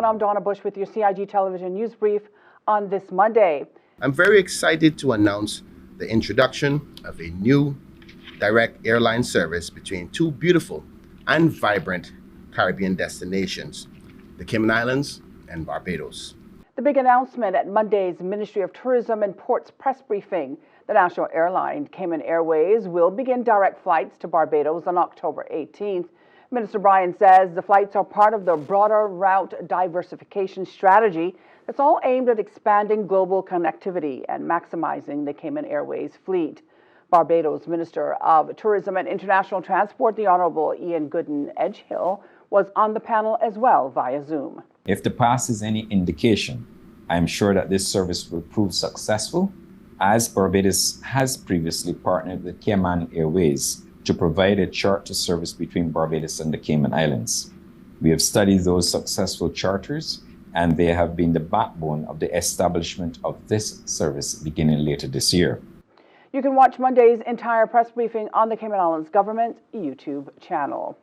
everyone. I'm Donna Bush with your CIG television news brief on this Monday. I'm very excited to announce the introduction of a new direct airline service between two beautiful and vibrant Caribbean destinations, the Cayman Islands and Barbados. The big announcement at Monday's Ministry of Tourism and Ports press briefing. The national airline, Cayman Airways, will begin direct flights to Barbados on October 18th. Minister Bryan says the flights are part of the broader route diversification strategy that's all aimed at expanding global connectivity and maximizing the Cayman Airways fleet. Barbados Minister of Tourism and International Transport, the Honorable Ian Gooden-Edgehill, was on the panel as well via Zoom. If the past is any indication, I am sure that this service will prove successful, as Barbados has previously partnered with Cayman Airways to provide a charter service between Barbados and the Cayman Islands. We have studied those successful charters, and they have been the backbone of the establishment of this service beginning later this year. You can watch Monday's entire press briefing on the Cayman Islands Government YouTube channel.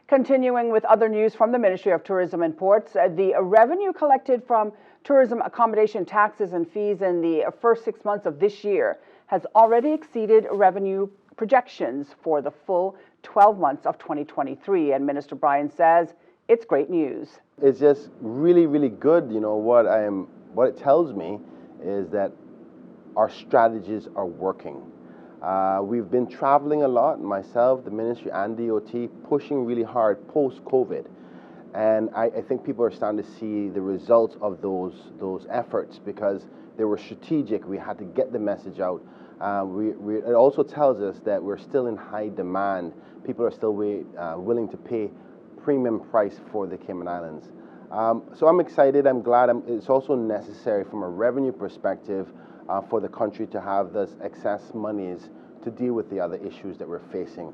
Continuing with other news from the Ministry of Tourism and Ports, the revenue collected from tourism accommodation taxes and fees in the first 6 months of this year has already exceeded revenue projections for the full 12 months of 2023. And Minister Bryan says it's great news. It's just really, really good. You know, what it tells me is that our strategies are working. We've been traveling a lot, myself, the ministry and DOT, pushing really hard post-COVID. And I think people are starting to see the results of those efforts because they were strategic. We had to get the message out. It also tells us that we're still in high demand. People are still willing to pay premium price for the Cayman Islands. So I'm excited, I'm glad. It's also necessary from a revenue perspective for the country to have this excess monies to deal with the other issues that we're facing.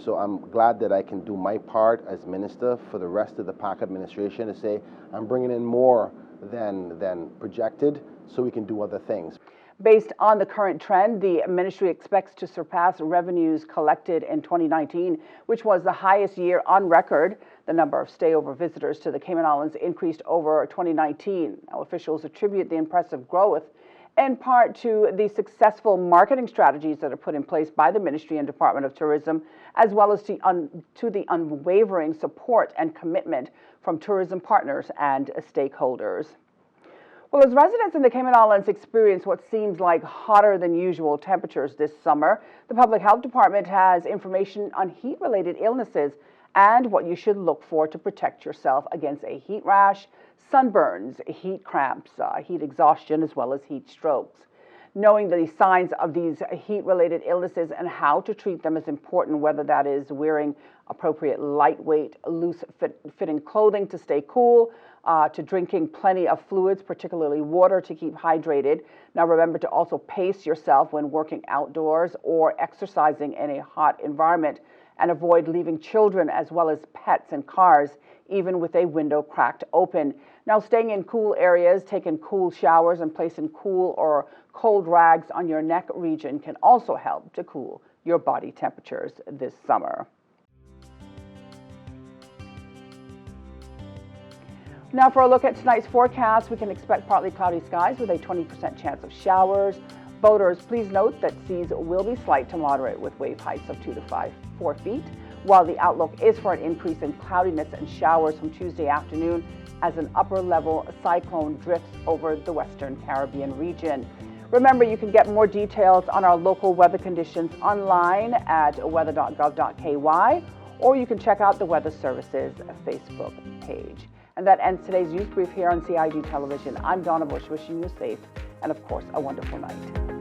So I'm glad that I can do my part as minister for the rest of the PAC administration to say I'm bringing in more than projected so we can do other things. Based on the current trend, the ministry expects to surpass revenues collected in 2019, which was the highest year on record. The number of stayover visitors to the Cayman Islands increased over 2019. Now, officials attribute the impressive growth in part to the successful marketing strategies that are put in place by the Ministry and Department of Tourism, as well as to the unwavering support and commitment from tourism partners and stakeholders. Well, as residents in the Cayman Islands experience what seems like hotter than usual temperatures this summer, the Public Health Department has information on heat-related illnesses and what you should look for to protect yourself against a heat rash, sunburns, heat cramps, heat exhaustion, as well as heat strokes. Knowing the signs of these heat-related illnesses and how to treat them is important, whether that is wearing appropriate lightweight, loose-fitting clothing to stay cool, to drinking plenty of fluids, particularly water, to keep hydrated. Now remember to also pace yourself when working outdoors or exercising in a hot environment, and avoid leaving children as well as pets in cars, even with a window cracked open. Now, staying in cool areas, taking cool showers, and placing cool or cold rags on your neck region can also help to cool your body temperatures this summer. Now for a look at tonight's forecast, we can expect partly cloudy skies with a 20% chance of showers. Boaters, please note that seas will be slight to moderate with wave heights of 2 to 4 feet, while the outlook is for an increase in cloudiness and showers from Tuesday afternoon as an upper-level cyclone drifts over the Western Caribbean region. Remember, you can get more details on our local weather conditions online at weather.gov.ky, or you can check out the Weather Services Facebook page. And that ends today's news brief here on CIG Television. I'm Donna Bush, wishing you a safe and, of course, a wonderful night.